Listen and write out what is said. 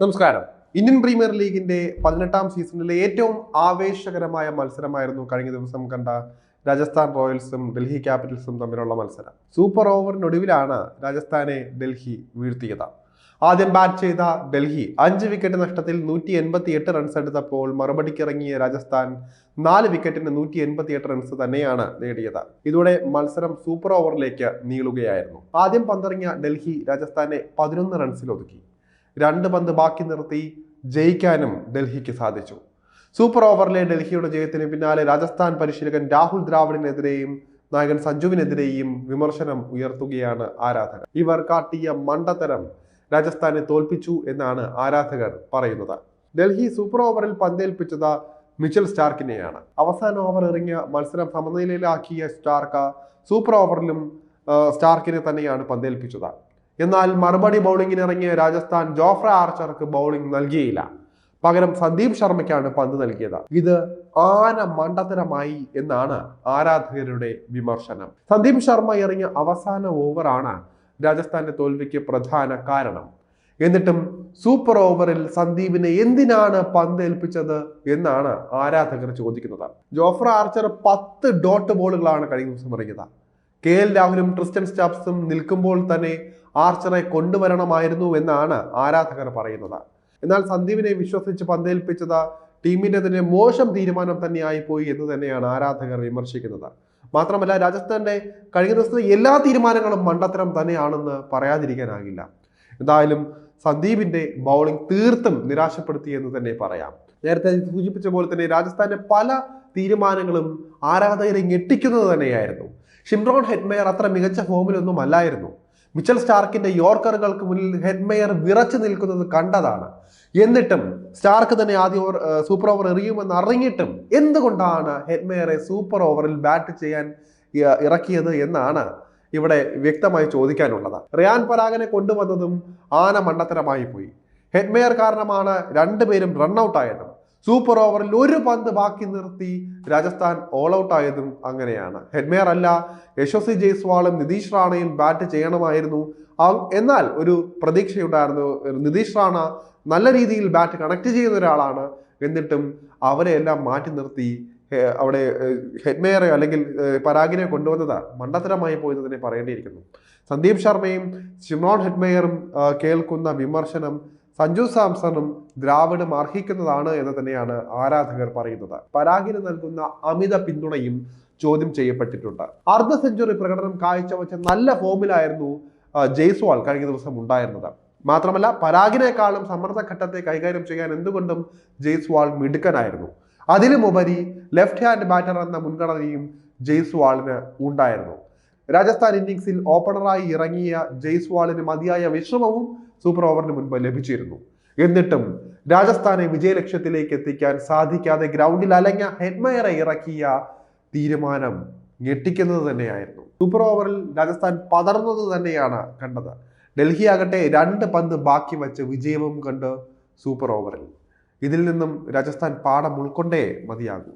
നമസ്കാരം. Indian premier ലീഗിന്റെ 18ാം സീസണിലെ ഏറ്റവും ആവേശകരമായ മത്സരമായിരുന്നു കഴിഞ്ഞ ദിവസം കണ്ട രാജസ്ഥാൻ റോയൽസും ഡൽഹി ക്യാപിറ്റൽസും തമ്മിലുള്ള മത്സരം. സൂപ്പർ ഓവറിനൊടുവിലാണ് രാജസ്ഥാനെ ഡൽഹി വീഴ്ത്തിയത്. ആദ്യം ബാറ്റ് ചെയ്ത ഡൽഹി 5 വിക്കറ്റ് നഷ്ടത്തിൽ 188 റൺസ് എടുത്തപ്പോൾ മറുപടിക്കിറങ്ങിയ രാജസ്ഥാൻ 4 വിക്കറ്റിന് 188 റൺസ് തന്നെയാണ് നേടിയത്. ഇതോടെ മത്സരം സൂപ്പർ ഓവറിലേക്ക് നീളുകയായിരുന്നു. ആദ്യം പന്തിറങ്ങിയ ഡൽഹി രാജസ്ഥാനെ 11 റൺസിൽ ഒതുക്കി. 2 പന്ത് ബാക്കി നിർത്തി ജയിക്കാനും ഡൽഹിക്ക് സാധിച്ചു. സൂപ്പർ ഓവറിലെ ഡൽഹിയുടെ ജയത്തിന് പിന്നാലെ രാജസ്ഥാൻ പരിശീലകൻ രാഹുൽ ദ്രാവിഡിനെതിരെയും നായകൻ സഞ്ജുവിനെതിരെയും വിമർശനം ഉയർത്തുകയാണ് ആരാധകർ. ഇവർ കാട്ടിയ മണ്ടത്തരം രാജസ്ഥാനെ തോൽപ്പിച്ചു എന്നാണ് ആരാധകർ പറയുന്നത്. ഡൽഹി സൂപ്പർ ഓവറിൽ പന്തേൽപ്പിച്ചത് മിച്ചൽ സ്റ്റാർക്കിനെയാണ്. അവസാന ഓവർ ഇറങ്ങിയ മത്സരം സമനിലയിലാക്കിയ സ്റ്റാർക്ക് സൂപ്പർ ഓവറിലും സ്റ്റാർക്കിനെ തന്നെയാണ് പന്തേൽപ്പിച്ചത്. എന്നാൽ മറുപടി ബൗളിങ്ങിന് ഇറങ്ങിയ രാജസ്ഥാൻ ജോഫ്ര ആർച്ചർക്ക് ബൗളിംഗ് നൽകിയില്ല. പകരം സന്ദീപ് ശർമ്മയ്ക്കാണ് പന്ത് നൽകിയത്. ഇത് ആന മണ്ടത്തരമായി എന്നാണ് ആരാധകരുടെ വിമർശനം. സന്ദീപ് ശർമ്മ ഇറങ്ങിയ അവസാന ഓവറാണ് രാജസ്ഥാന്റെ തോൽവിക്ക് പ്രധാന കാരണം. എന്നിട്ടും സൂപ്പർ ഓവറിൽ സന്ദീപിനെ എന്തിനാണ് പന്ത് ഏൽപ്പിച്ചത് എന്നാണ് ആരാധകർ ചോദിക്കുന്നത്. ജോഫ്ര ആർച്ചർ 10 ഡോട്ട് ബോളുകളാണ് കഴിഞ്ഞ ദിവസം എറിഞ്ഞത്. KL രാഹുലും ട്രിസ്റ്റൻ സ്റ്റാപ്സും നിൽക്കുമ്പോൾ തന്നെ ആർച്ചറെ കൊണ്ടുവരണമായിരുന്നു എന്നാണ് ആരാധകർ പറയുന്നത്. എന്നാൽ സന്ദീപിനെ വിശ്വസിച്ച് പന്തേൽപ്പിച്ചത് ടീമിന്റെ തന്നെ മോശം തീരുമാനം തന്നെയായി പോയി എന്ന് തന്നെയാണ് ആരാധകർ വിമർശിക്കുന്നത്. മാത്രമല്ല, രാജസ്ഥാന്റെ കഴിഞ്ഞ ദിവസത്തെ എല്ലാ തീരുമാനങ്ങളും മണ്ടത്തരം തന്നെയാണെന്ന് പറയാതിരിക്കാനാകില്ല. എന്തായാലും സന്ദീപിന്റെ ബൗളിംഗ് തീർത്തും നിരാശപ്പെടുത്തി എന്ന് തന്നെ പറയാം. നേരത്തെ സൂചിപ്പിച്ച പോലെ തന്നെ രാജസ്ഥാന്റെ പല തീരുമാനങ്ങളും ആരാധകരെ ഞെട്ടിക്കുന്നത് തന്നെയായിരുന്നു. ഷിംറോൺ ഹെറ്റ്മെയർ അത്ര മികച്ച ഫോമിലൊന്നും അല്ലായിരുന്നു. മിച്ചൽ സ്റ്റാർക്കിന്റെ യോർക്കറുകൾക്ക് മുന്നിൽ ഹെറ്റ്മെയർ വിറച്ചു നിൽക്കുന്നത് കണ്ടതാണ്. എന്നിട്ടും സ്റ്റാർക്ക് തന്നെ ആദ്യ സൂപ്പർ ഓവർ എറിയുമെന്ന് അറിഞ്ഞിട്ടും എന്തുകൊണ്ടാണ് ഹെറ്റ്മെയറെ സൂപ്പർ ഓവറിൽ ബാറ്റ് ചെയ്യാൻ ഇറക്കിയത് എന്നാണ് ഇവിടെ വ്യക്തമായി ചോദിക്കാനുള്ളത്. റിയാൻ പരാഗിനെ കൊണ്ടുവന്നതും ആന മണ്ടത്തരമായി പോയി. ഹെറ്റ്മെയർ കാരണമാണ് 2 പേരും റൺഔട്ട് ആയതും. സൂപ്പർ ഓവറിൽ 1 പന്ത് ബാക്കി നിർത്തി രാജസ്ഥാൻ ഓൾ ഔട്ട് ആയതും അങ്ങനെയാണ്. ഹെറ്റ്മെയർ അല്ല, യശസ്വി ജയ്സ്വാളും നിതീഷ് റാണയും ബാറ്റ് ചെയ്യണമായിരുന്നു. എന്നാൽ ഒരു പ്രതീക്ഷയുണ്ടായിരുന്നു. നിതീഷ് റാണ നല്ല രീതിയിൽ ബാറ്റ് കണക്ട് ചെയ്യുന്ന ഒരാളാണ്. എന്നിട്ടും അവരെ എല്ലാം മാറ്റി നിർത്തി അവിടെ ഹെറ്റ്മെയറെ അല്ലെങ്കിൽ പരാഗിനെ കൊണ്ടുവന്നത് മണ്ടത്തരമായി പോയെന്ന് തന്നെ പറയേണ്ടിയിരിക്കുന്നു. സന്ദീപ് ശർമ്മയും ഷിംറോൺ ഹെറ്റ്മെയറും കേൾക്കുന്ന വിമർശനം സഞ്ജു സാംസണും ദ്രാവിഡും അർഹിക്കുന്നതാണ് എന്ന് തന്നെയാണ് ആരാധകർ പറയുന്നത്. പരാഗിന് നൽകുന്ന അമിത പിന്തുണയും ചോദ്യം ചെയ്യപ്പെട്ടിട്ടുണ്ട്. അർദ്ധ സെഞ്ചുറി പ്രകടനം കാഴ്ചവെച്ച നല്ല ഫോമിലായിരുന്നു ജയ്സ്വാൾ കഴിഞ്ഞ ദിവസം ഉണ്ടായിരുന്നത്. മാത്രമല്ല, പരാഗിനേക്കാളും സമ്മർദ്ദ ഘട്ടത്തെ കൈകാര്യം ചെയ്യാൻ എന്തുകൊണ്ടും ജയ്സ്വാൾ മിടുക്കനായിരുന്നു. അതിലുമുപരി ലെഫ്റ്റ് ഹാൻഡ് ബാറ്റർ എന്ന മുൻഗണനയും ജയ്സ്വാളിന് ഉണ്ടായിരുന്നു. രാജസ്ഥാൻ ഇന്നിംഗ്സിൽ ഓപ്പണറായി ഇറങ്ങിയ ജയ്സ്വാളിന് മതിയായ വിശ്രമവും സൂപ്പർ ഓവറിന് മുൻപ് ലഭിച്ചിരുന്നു. എന്നിട്ടും രാജസ്ഥാനെ വിജയലക്ഷ്യത്തിലേക്ക് എത്തിക്കാൻ സാധിക്കാതെ ഗ്രൗണ്ടിൽ അലഞ്ഞ ഹെറ്റ്മെയറെ ഇറക്കിയ തീരുമാനം ഞെട്ടിക്കുന്നത് തന്നെയായിരുന്നു. സൂപ്പർ ഓവറിൽ രാജസ്ഥാൻ പതർന്നത് തന്നെയാണ് കണ്ടത്. ഡൽഹി ആകട്ടെ 2 പന്ത് ബാക്കി വെച്ച് വിജയവും കണ്ട് സൂപ്പർ ഓവറിൽ. ഇതിൽ നിന്നും രാജസ്ഥാൻ പാഠം ഉൾക്കൊണ്ടേ മതിയാകൂ.